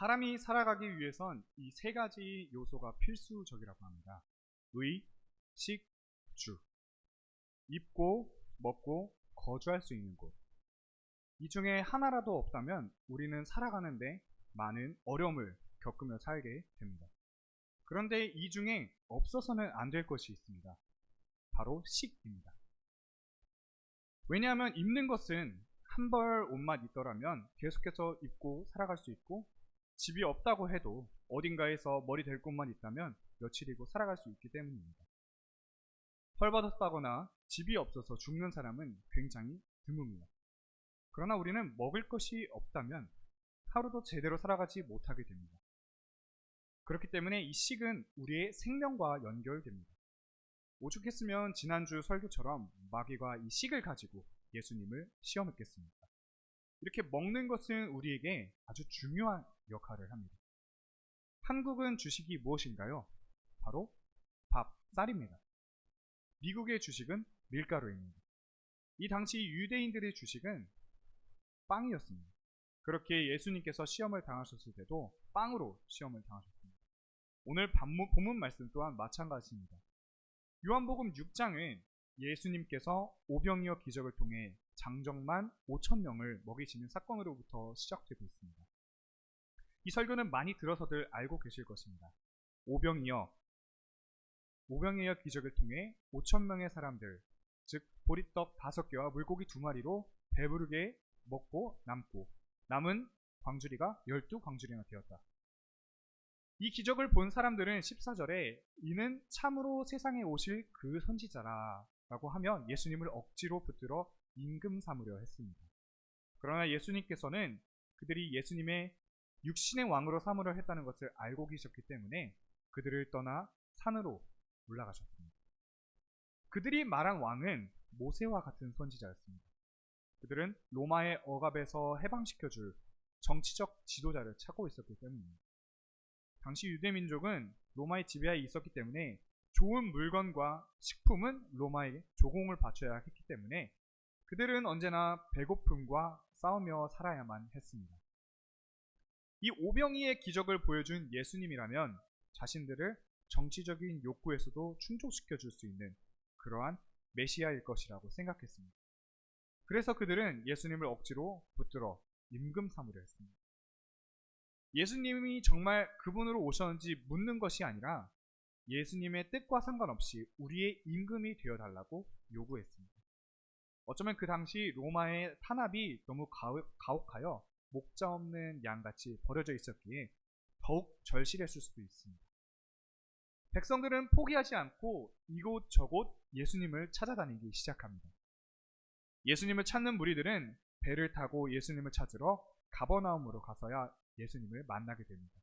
사람이 살아가기 위해선 이 세 가지 요소가 필수적이라고 합니다. 의, 식, 주. 입고, 먹고, 거주할 수 있는 곳. 이 중에 하나라도 없다면 우리는 살아가는데 많은 어려움을 겪으며 살게 됩니다. 그런데 이 중에 없어서는 안 될 것이 있습니다. 바로 식입니다. 왜냐하면 입는 것은 한 벌 옷만 있더라면 계속해서 입고 살아갈 수 있고, 집이 없다고 해도 어딘가에서 머리 댈 곳만 있다면 며칠이고 살아갈 수 있기 때문입니다. 헐벗었다거나 집이 없어서 죽는 사람은 굉장히 드뭅니다. 그러나 우리는 먹을 것이 없다면 하루도 제대로 살아가지 못하게 됩니다. 그렇기 때문에 이 식은 우리의 생명과 연결됩니다. 오죽했으면 지난주 설교처럼 마귀가 이 식을 가지고 예수님을 시험했겠습니까? 이렇게 먹는 것은 우리에게 아주 중요한 역할을 합니다. 한국은 주식이 무엇인가요? 바로 밥, 쌀입니다. 미국의 주식은 밀가루입니다. 이 당시 유대인들의 주식은 빵이었습니다. 그렇게 예수님께서 시험을 당하셨을 때도 빵으로 시험을 당하셨습니다. 오늘 본문 말씀 또한 마찬가지입니다. 요한복음 6장은 예수님께서 오병이어 기적을 통해 장정만 5,000명을 먹이시는 사건으로부터 시작되고 있습니다. 이 설교는 많이 들어서들 알고 계실 것입니다. 오병이어 기적을 통해 5,000명의 사람들, 즉 보리떡 5개와 물고기 2마리로 배부르게 먹고 남은 광주리가 12광주리나 되었다. 이 기적을 본 사람들은 14절에 이는 참으로 세상에 오실 그 선지자라 라고 하며 예수님을 억지로 붙들어 임금 삼으려 했습니다. 그러나 예수님께서는 그들이 예수님의 육신의 왕으로 삼으려 했다는 것을 알고 계셨기 때문에 그들을 떠나 산으로 올라가셨습니다. 그들이 말한 왕은 모세와 같은 선지자였습니다. 그들은 로마의 억압에서 해방시켜줄 정치적 지도자를 찾고 있었기 때문입니다. 당시 유대민족은 로마의 지배하에 있었기 때문에 좋은 물건과 식품은 로마에 조공을 바쳐야 했기 때문에 그들은 언제나 배고픔과 싸우며 살아야만 했습니다. 이 오병이의 기적을 보여준 예수님이라면 자신들을 정치적인 욕구에서도 충족시켜 줄 수 있는 그러한 메시아일 것이라고 생각했습니다. 그래서 그들은 예수님을 억지로 붙들어 임금 삼으려 했습니다. 예수님이 정말 그분으로 오셨는지 묻는 것이 아니라 예수님의 뜻과 상관없이 우리의 임금이 되어달라고 요구했습니다. 어쩌면 그 당시 로마의 탄압이 너무 가혹하여 목자 없는 양같이 버려져 있었기에 더욱 절실했을 수도 있습니다. 백성들은 포기하지 않고 이곳저곳 예수님을 찾아다니기 시작합니다. 예수님을 찾는 무리들은 배를 타고 예수님을 찾으러 가버나움으로 가서야 예수님을 만나게 됩니다.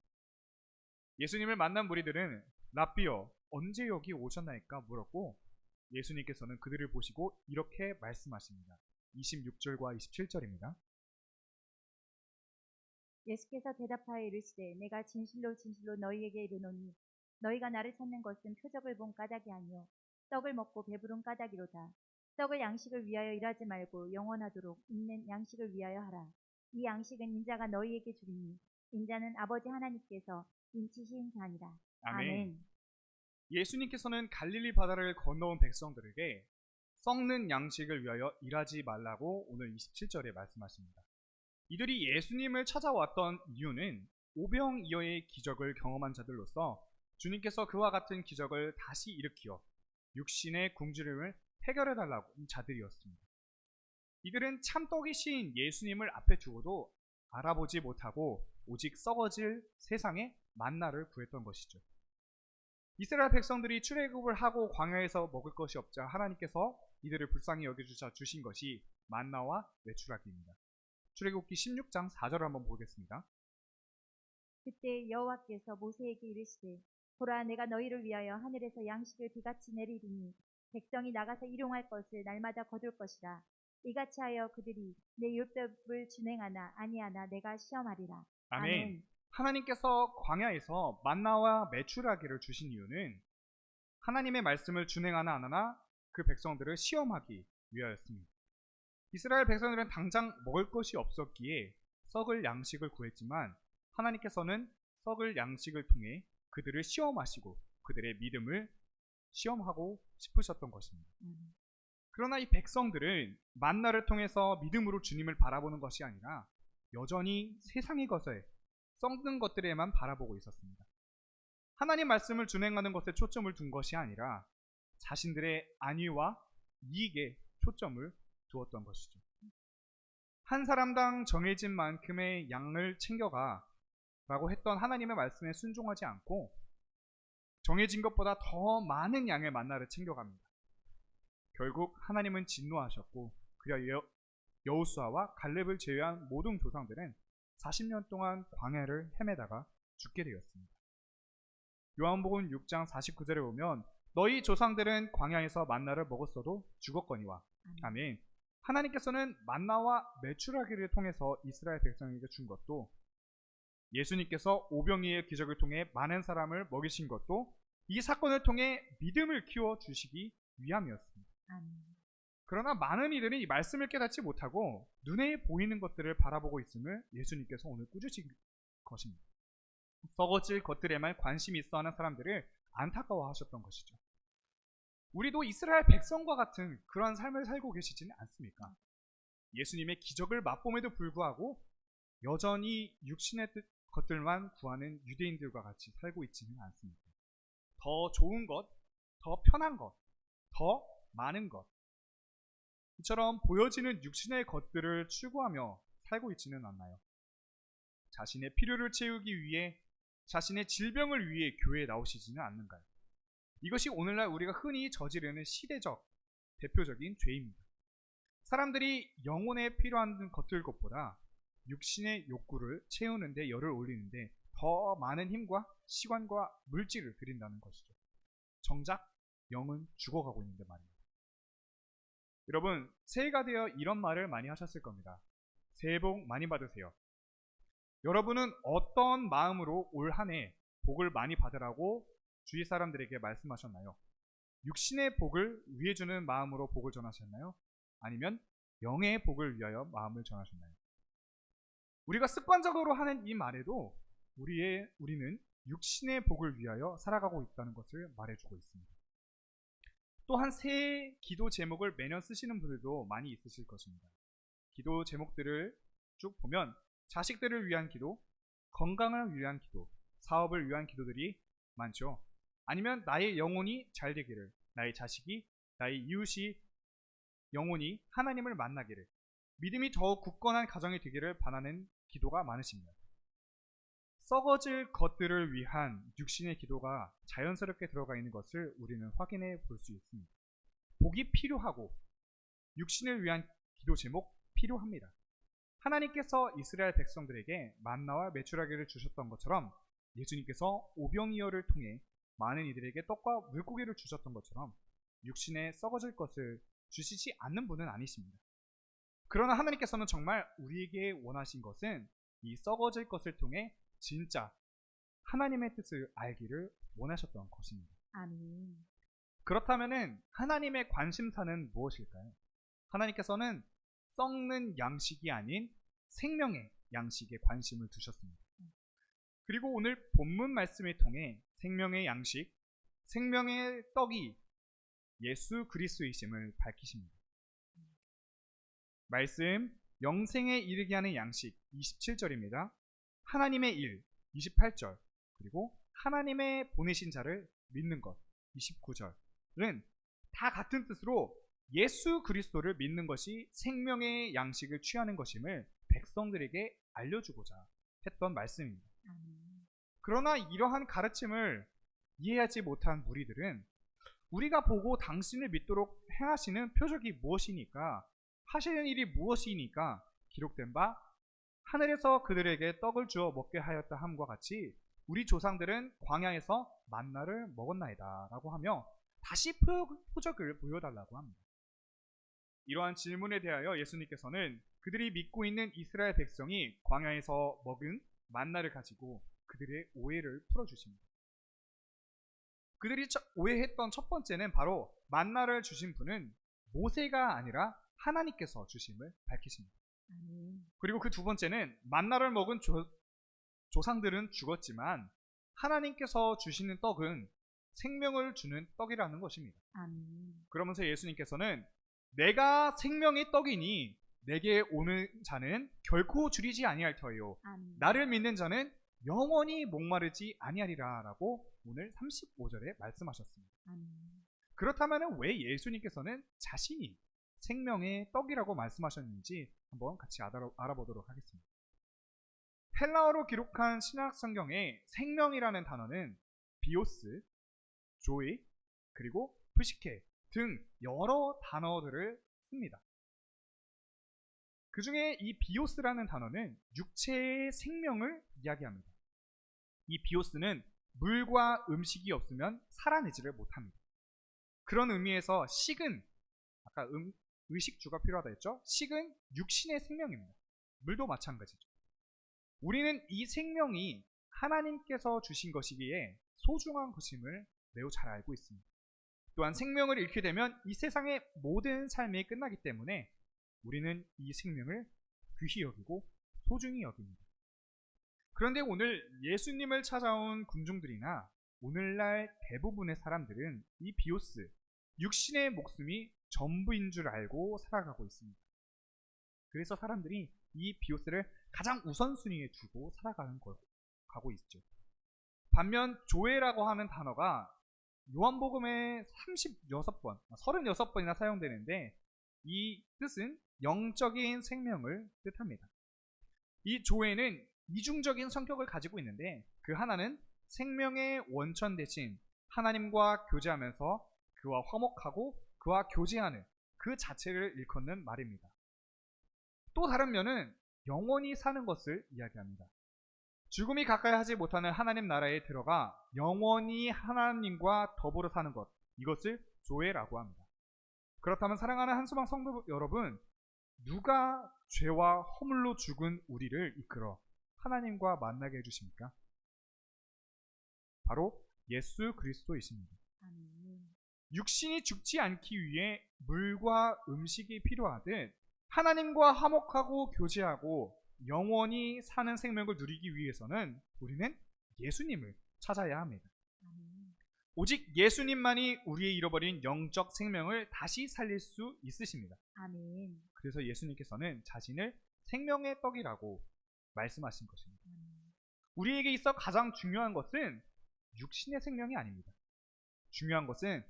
예수님을 만난 무리들은 랍비여 언제 여기 오셨나이까 물었고 예수님께서는 그들을 보시고 이렇게 말씀하십니다. 26절과 27절입니다. 예수께서 대답하여 이르시되 내가 진실로 진실로 너희에게 이르노니 너희가 나를 찾는 것은 표적을 본 까닭이 아니요 떡을 먹고 배부른 까닭이로다. 떡을 양식을 위하여 일하지 말고 영원하도록 있는 양식을 위하여 하라. 이 양식은 인자가 너희에게 주리니 인자는 아버지 하나님께서 인치신 자니라. 아멘. 예수님께서는 갈릴리 바다를 건너온 백성들에게 썩는 양식을 위하여 일하지 말라고 오늘 27절에 말씀하십니다. 이들이 예수님을 찾아왔던 이유는 오병이어의 기적을 경험한 자들로서 주님께서 그와 같은 기적을 다시 일으키어 육신의 굶주림을 해결해달라고 이 자들이었습니다. 이들은 참떡이신 예수님을 앞에 두고도 알아보지 못하고 오직 썩어질 세상의 만나를 구했던 것이죠. 이스라엘 백성들이 출애굽을 하고 광야에서 먹을 것이 없자 하나님께서 이들을 불쌍히 여겨주사 주신 것이 만나와 메추라기입니다. 출애굽기 16장 4절을 한번 보겠습니다. 그때 여호와께서 모세에게 이르시되 보라 내가 너희를 위하여 하늘에서 양식을 비같이 내리리니 백성이 나가서 일용할 것을 날마다 거둘 것이라. 이같이 하여 그들이 내 율법을 준행하나 아니하나 내가 시험하리라. 아멘. 하나님께서 광야에서 만나와 메추라기를 주신 이유는 하나님의 말씀을 준행하나 안 하나 그 백성들을 시험하기 위하였습니다. 이스라엘 백성들은 당장 먹을 것이 없었기에 썩을 양식을 구했지만 하나님께서는 썩을 양식을 통해 그들을 시험하시고 그들의 믿음을 시험하고 싶으셨던 것입니다. 그러나 이 백성들은 만나를 통해서 믿음으로 주님을 바라보는 것이 아니라 여전히 세상의 것에 썩는 것들에만 바라보고 있었습니다. 하나님 말씀을 준행하는 것에 초점을 둔 것이 아니라 자신들의 안위와 이익에 초점을 두었던 것이죠. 한 사람당 정해진 만큼의 양을 챙겨가 라고 했던 하나님의 말씀에 순종하지 않고 정해진 것보다 더 많은 양의 만나를 챙겨갑니다. 결국 하나님은 진노하셨고 그리하여 여호수아와 갈렙을 제외한 모든 조상들은 40년 동안 광야를 헤매다가 죽게 되었습니다. 요한복음 6장 49절에 보면 너희 조상들은 광야에서 만나를 먹었어도 죽었거니와 아멘. 하나님께서는 만나와 메추라기를 통해서 이스라엘 백성에게 준 것도 예수님께서 오병이의 기적을 통해 많은 사람을 먹이신 것도 이 사건을 통해 믿음을 키워주시기 위함이었습니다. 그러나 많은 이들은 이 말씀을 깨닫지 못하고 눈에 보이는 것들을 바라보고 있음을 예수님께서 오늘 꾸짖으신 것입니다. 썩어질 것들에만 관심이 있어 하는 사람들을 안타까워하셨던 것이죠. 우리도 이스라엘 백성과 같은 그러한 삶을 살고 계시지는 않습니까? 예수님의 기적을 맛봄에도 불구하고 여전히 육신의 것들만 구하는 유대인들과 같이 살고 있지는 않습니다. 더 좋은 것, 더 편한 것, 더 많은 것, 이처럼 보여지는 육신의 것들을 추구하며 살고 있지는 않나요? 자신의 필요를 채우기 위해, 자신의 질병을 위해 교회에 나오시지는 않는가요? 이것이 오늘날 우리가 흔히 저지르는 시대적 대표적인 죄입니다. 사람들이 영혼에 필요한 것들 것보다 육신의 욕구를 채우는데 열을 올리는데 더 많은 힘과 시간과 물질을 들인다는 것이죠. 정작 영은 죽어가고 있는데 말입니다. 여러분, 새해가 되어 이런 말을 많이 하셨을 겁니다. 새해 복 많이 받으세요. 여러분은 어떤 마음으로 올 한 해 복을 많이 받으라고 주위 사람들에게 말씀하셨나요? 육신의 복을 위해 주는 마음으로 복을 전하셨나요? 아니면 영의 복을 위하여 마음을 전하셨나요? 우리가 습관적으로 하는 이 말에도 우리는 육신의 복을 위하여 살아가고 있다는 것을 말해주고 있습니다. 또한 새해 기도 제목을 매년 쓰시는 분들도 많이 있으실 것입니다. 기도 제목들을 쭉 보면 자식들을 위한 기도, 건강을 위한 기도, 사업을 위한 기도들이 많죠. 아니면 나의 영혼이 잘 되기를, 나의 자식이, 나의 이웃이 영혼이 하나님을 만나기를, 믿음이 더욱 굳건한 가정이 되기를 바라는 기도가 많으십니다. 썩어질 것들을 위한 육신의 기도가 자연스럽게 들어가 있는 것을 우리는 확인해 볼 수 있습니다. 복이 필요하고 육신을 위한 기도 제목 필요합니다. 하나님께서 이스라엘 백성들에게 만나와 메추라기를 주셨던 것처럼 예수님께서 오병이어를 통해 많은 이들에게 떡과 물고기를 주셨던 것처럼 육신에 썩어질 것을 주시지 않는 분은 아니십니다. 그러나 하나님께서는 정말 우리에게 원하신 것은 이 썩어질 것을 통해 진짜 하나님의 뜻을 알기를 원하셨던 것입니다. 아멘. 그렇다면 하나님의 관심사는 무엇일까요? 하나님께서는 썩는 양식이 아닌 생명의 양식에 관심을 두셨습니다. 그리고 오늘 본문 말씀을 통해 생명의 양식, 생명의 떡이 예수 그리스도이심을 밝히십니다. 말씀, 영생에 이르게 하는 양식 27절입니다. 하나님의 일 28절, 그리고 하나님의 보내신 자를 믿는 것 29절은 다 같은 뜻으로 예수 그리스도를 믿는 것이 생명의 양식을 취하는 것임을 백성들에게 알려주고자 했던 말씀입니다. 그러나 이러한 가르침을 이해하지 못한 무리들은 우리가 보고 당신을 믿도록 행하시는 표적이 무엇이니까, 하시는 일이 무엇이니까 기록된 바 하늘에서 그들에게 떡을 주어 먹게 하였다 함과 같이 우리 조상들은 광야에서 만나를 먹었나이다 라고 하며 다시 표적을 보여달라고 합니다. 이러한 질문에 대하여 예수님께서는 그들이 믿고 있는 이스라엘 백성이 광야에서 먹은 만나를 가지고 그들의 오해를 풀어주십니다. 그들이 오해했던 첫 번째는 바로 만나를 주신 분은 모세가 아니라 하나님께서 주심을 밝히십니다. 그리고 그 두 번째는 만나를 먹은 조상들은 죽었지만 하나님께서 주시는 떡은 생명을 주는 떡이라는 것입니다. 아멘. 그러면서 예수님께서는 내가 생명의 떡이니 내게 오는 자는 결코 줄이지 아니할 터요. 아멘. 나를 믿는 자는 영원히 목마르지 아니하리라 라고 오늘 35절에 말씀하셨습니다. 아멘. 그렇다면 왜 예수님께서는 자신이 생명의 떡이라고 말씀하셨는지 한번 같이 알아보도록 하겠습니다. 헬라어로 기록한 신약 성경에 생명이라는 단어는 비오스, 조이, 그리고 프시케 등 여러 단어들을 씁니다. 그 중에 이 비오스라는 단어는 육체의 생명을 이야기합니다. 이 비오스는 물과 음식이 없으면 살아내지를 못합니다. 그런 의미에서 식은, 아까 의식주가 필요하다 했죠? 식은 육신의 생명입니다. 물도 마찬가지죠. 우리는 이 생명이 하나님께서 주신 것이기에 소중한 것임을 매우 잘 알고 있습니다. 또한 생명을 잃게 되면 이 세상의 모든 삶이 끝나기 때문에 우리는 이 생명을 귀히 여기고 소중히 여깁니다. 그런데 오늘 예수님을 찾아온 군중들이나 오늘날 대부분의 사람들은 이 비오스, 육신의 목숨이 전부인 줄 알고 살아가고 있습니다. 그래서 사람들이 이 비오스를 가장 우선순위에 두고 가고 있죠. 반면 조회라고 하는 단어가 요한복음에 36번이나 사용되는데 이 뜻은 영적인 생명을 뜻합니다. 이 조회는 이중적인 성격을 가지고 있는데 그 하나는 생명의 원천 대신 하나님과 교제하면서 그와 화목하고 그와 교제하는 그 자체를 일컫는 말입니다. 또 다른 면은 영원히 사는 것을 이야기합니다. 죽음이 가까이 하지 못하는 하나님 나라에 들어가 영원히 하나님과 더불어 사는 것, 이것을 조회라고 합니다. 그렇다면 사랑하는 한수방 성도 여러분, 누가 죄와 허물로 죽은 우리를 이끌어 하나님과 만나게 해주십니까? 바로 예수 그리스도이십니다. 아멘. 육신이 죽지 않기 위해 물과 음식이 필요하듯 하나님과 화목하고 교제하고 영원히 사는 생명을 누리기 위해서는 우리는 예수님을 찾아야 합니다. 아멘. 오직 예수님만이 우리의 잃어버린 영적 생명을 다시 살릴 수 있으십니다. 아멘. 그래서 예수님께서는 자신을 생명의 떡이라고 말씀하신 것입니다. 우리에게 있어 가장 중요한 것은 육신의 생명이 아닙니다. 중요한 것은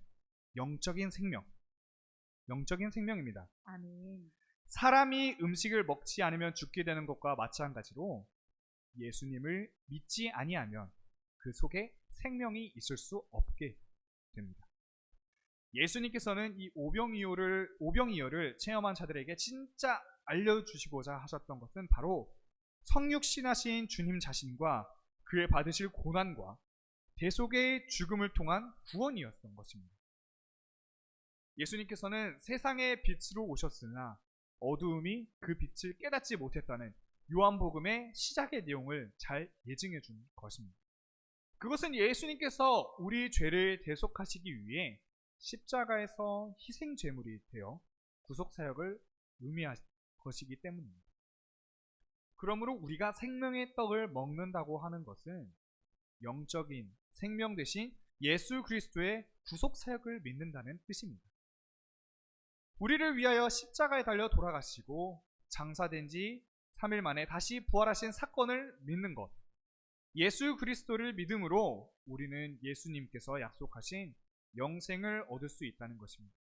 영적인 생명입니다. 아멘. 사람이 음식을 먹지 않으면 죽게 되는 것과 마찬가지로 예수님을 믿지 아니하면 그 속에 생명이 있을 수 없게 됩니다. 예수님께서는 이 오병이어를 체험한 자들에게 진짜 알려주시고자 하셨던 것은 바로 성육신하신 주님 자신과 그의 받으실 고난과 대속의 죽음을 통한 구원이었던 것입니다. 예수님께서는 세상의 빛으로 오셨으나 어두움이 그 빛을 깨닫지 못했다는 요한복음의 시작의 내용을 잘 예증해 준 것입니다. 그것은 예수님께서 우리 죄를 대속하시기 위해 십자가에서 희생제물이 되어 구속사역을 의미할 것이기 때문입니다. 그러므로 우리가 생명의 떡을 먹는다고 하는 것은 영적인 생명 대신 예수 그리스도의 구속사역을 믿는다는 뜻입니다. 우리를 위하여 십자가에 달려 돌아가시고 장사된 지 3일 만에 다시 부활하신 사건을 믿는 것, 예수 그리스도를 믿음으로 우리는 예수님께서 약속하신 영생을 얻을 수 있다는 것입니다.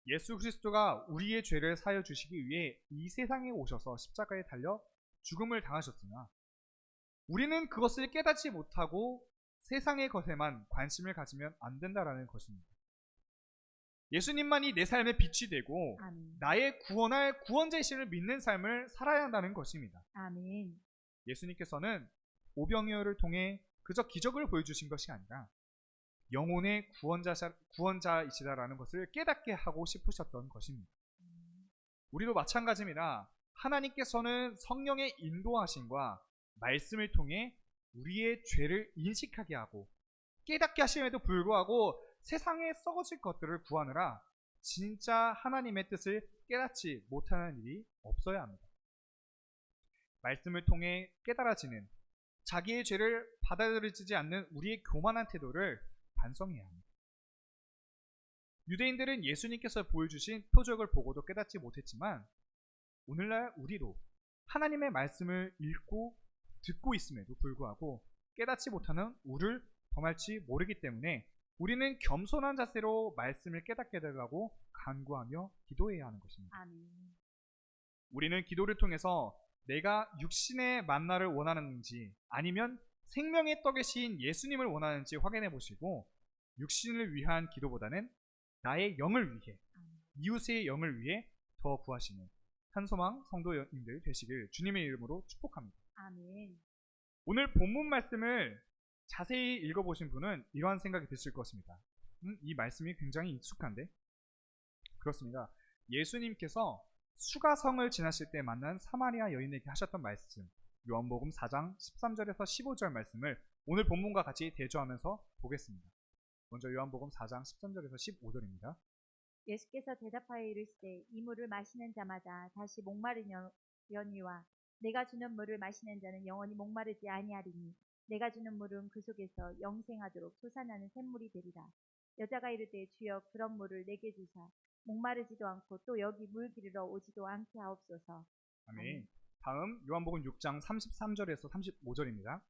예수 그리스도가 우리의 죄를 사하여 주시기 위해 이 세상에 오셔서 십자가에 달려 죽음을 당하셨으나 우리는 그것을 깨닫지 못하고 세상의 것에만 관심을 가지면 안 된다라는 것입니다. 예수님만이 내 삶의 빛이 되고 아멘. 나의 구원할 구원자이심을 믿는 삶을 살아야 한다는 것입니다. 아멘. 예수님께서는 오병이어를 통해 그저 기적을 보여주신 것이 아니라 영혼의 구원자이시다라는 것을 깨닫게 하고 싶으셨던 것입니다. 우리도 마찬가지입니다. 하나님께서는 성령의 인도하심과 말씀을 통해 우리의 죄를 인식하게 하고 깨닫게 하심에도 불구하고 세상에 썩어질 것들을 구하느라 진짜 하나님의 뜻을 깨닫지 못하는 일이 없어야 합니다. 말씀을 통해 깨달아지는 자기의 죄를 받아들이지 않는 우리의 교만한 태도를 반성해야 합니다. 유대인들은 예수님께서 보여주신 표적을 보고도 깨닫지 못했지만 오늘날 우리도 하나님의 말씀을 읽고 듣고 있음에도 불구하고 깨닫지 못하는 우를 범할지 모르기 때문에 우리는 겸손한 자세로 말씀을 깨닫게 해달라고 간구하며 기도해야 하는 것입니다. 아멘. 우리는 기도를 통해서 내가 육신의 만나를 원하는지 아니면 생명의 떡이신 예수님을 원하는지 확인해 보시고 육신을 위한 기도보다는 나의 영을 위해 이웃의 영을 위해 더 구하시는 한소망 성도님들 되시길 주님의 이름으로 축복합니다. 아멘. 오늘 본문 말씀을 자세히 읽어보신 분은 이러한 생각이 드실 것입니다. 이 말씀이 굉장히 익숙한데? 그렇습니다. 예수님께서 수가성을 지나실 때 만난 사마리아 여인에게 하셨던 말씀, 요한복음 4장 13절에서 15절 말씀을 오늘 본문과 같이 대조하면서 보겠습니다. 먼저 요한복음 4장 13절에서 15절입니다. 예수께서 대답하여 이르시되 이 물을 마시는 자마다 다시 목마르려니와 내가 주는 물을 마시는 자는 영원히 목마르지 아니하리니 내가 주는 물은 그 속에서 영생하도록 솟아나는 샘물이 되리라. 여자가 이르되 주여 그런 물을 내게 주사 목마르지도 않고 또 여기 물 기르러 오지도 않게 하옵소서. 아멘. 다음 요한복음 6장 33절에서 35절입니다.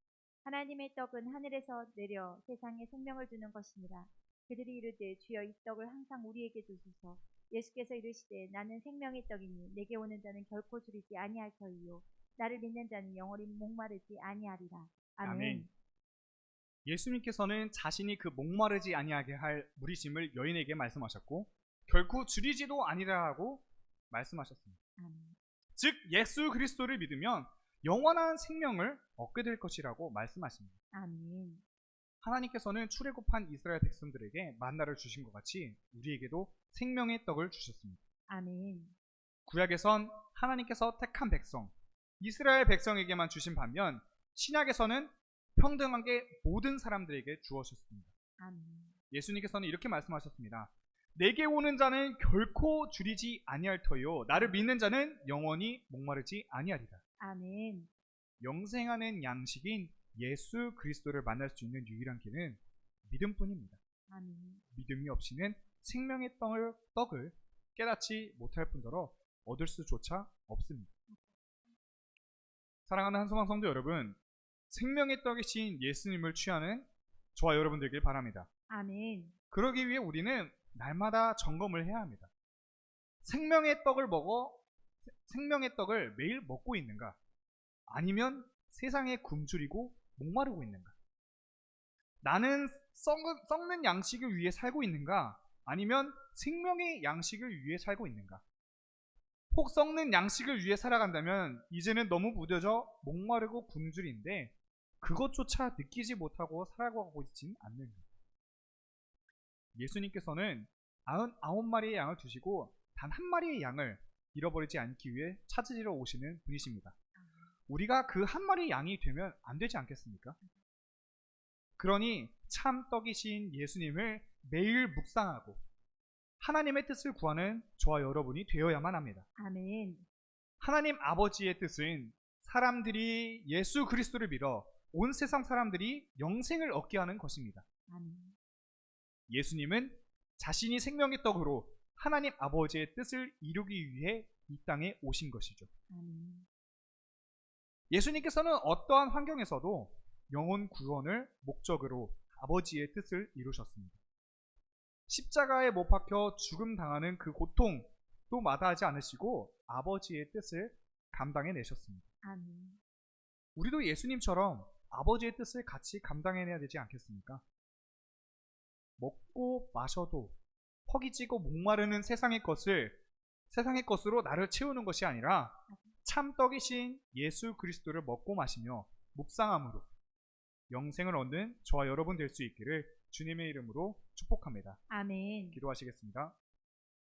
하나님의 떡은 하늘에서 내려 세상에 생명을 주는 것이니라. 그들이 이르되 주여 이 떡을 항상 우리에게 주소서. 예수께서 이르시되 나는 생명의 떡이니 내게 오는 자는 결코 줄이지 아니할 터이요 나를 믿는 자는 영원히 목마르지 아니하리라. 아멘. 아멘. 예수님께서는 자신이 그 목마르지 아니하게 할 무리심을 여인에게 말씀하셨고 결코 줄이지도 아니라고 말씀하셨습니다. 아멘. 즉 예수 그리스도를 믿으면 영원한 생명을 얻게 될 것이라고 말씀하십니다. 아멘. 하나님께서는 출애굽한 이스라엘 백성들에게 만나를 주신 것 같이 우리에게도 생명의 떡을 주셨습니다. 아멘. 구약에선 하나님께서 택한 백성, 이스라엘 백성에게만 주신 반면 신약에서는 평등하게 모든 사람들에게 주어졌습니다. 아멘. 예수님께서는 이렇게 말씀하셨습니다. 내게 오는 자는 결코 줄이지 아니할 터요 나를 믿는 자는 영원히 목마르지 아니하리라. 아멘. 영생하는 양식인 예수 그리스도를 만날 수 있는 유일한 길은 믿음뿐입니다. 아멘. 믿음이 없이는 생명의 떡을 깨닫지 못할 뿐더러 얻을 수조차 없습니다. 사랑하는 한소망 성도 여러분, 생명의 떡이신 예수님을 취하는 저와 여러분 되길 바랍니다. 아멘. 그러기 위해 우리는 날마다 점검을 해야 합니다. 생명의 떡을 매일 먹고 있는가? 아니면 세상에 굶주리고 목마르고 있는가? 나는 썩는 양식을 위해 살고 있는가? 아니면 생명의 양식을 위해 살고 있는가? 혹 썩는 양식을 위해 살아간다면 이제는 너무 무뎌져 목마르고 굶주린데 그것조차 느끼지 못하고 살아가고 있지는 않는가? 예수님께서는 99마리의 양을 두시고 단 한 마리의 양을 잃어버리지 않기 위해 찾으러 오시는 분이십니다. 우리가 그 한 마리의 양이 되면 안 되지 않겠습니까? 그러니 참 떡이신 예수님을 매일 묵상하고 하나님의 뜻을 구하는 저와 여러분이 되어야만 합니다. 아멘. 하나님 아버지의 뜻은 사람들이 예수 그리스도를 믿어 온 세상 사람들이 영생을 얻게 하는 것입니다. 아멘. 예수님은 자신이 생명의 떡으로 하나님 아버지의 뜻을 이루기 위해 이 땅에 오신 것이죠. 아멘. 예수님께서는 어떠한 환경에서도 영혼 구원을 목적으로 아버지의 뜻을 이루셨습니다. 십자가에 못 박혀 죽음 당하는 그 고통도 마다하지 않으시고 아버지의 뜻을 감당해 내셨습니다. 아멘. 우리도 예수님처럼 아버지의 뜻을 같이 감당해내야 되지 않겠습니까? 먹고 마셔도 허기지고 목마르는 세상의 것으로 나를 채우는 것이 아니라 참 떡이신 예수 그리스도를 먹고 마시며 묵상함으로 영생을 얻는 저와 여러분 될 수 있기를 주님의 이름으로 축복합니다. 아멘. 기도하시겠습니다.